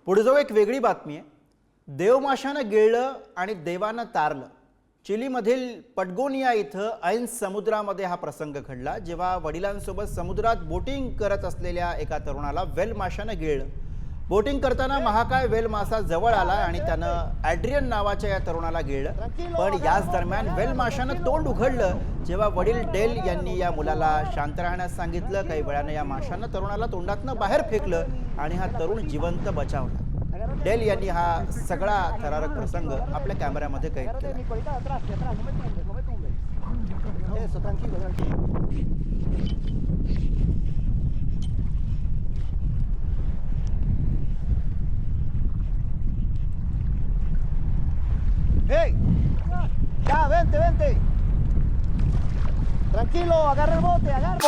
पुढे जाऊ एक वेगळी बातमी आहे। देवमाशानं गिळलं आणि देवानं तारलं। चिलीमधील पटगोनिया इथं ऐन समुद्रामध्ये हा प्रसंग घडला, जेव्हा वडिलांसोबत समुद्रात बोटिंग करत असलेल्या एका तरुणाला वेल माशानं गिळलं। बोटिंग करताना महाकाय वेल मासा जवळ आला आणि त्यानं ॲड्रियन नावाच्या या तरुणाला गिळलं। पण याच दरम्यान वेल माशानं तोंड उघडलं, जेव्हा वडील डेल यांनी या मुलाला शांत राहण्यास सांगितलं। काही वेळानं या माशानं तरुणाला तोंडातनं बाहेर फेकलं आणि हा तरुण जिवंत बचावला। डेल यांनी हा सगळा थरारक प्रसंग आपल्या कॅमेऱ्यामध्ये कैद केला। ¡Hey! Ya, vente, vente. Tranquilo, agarra el bote, agarra.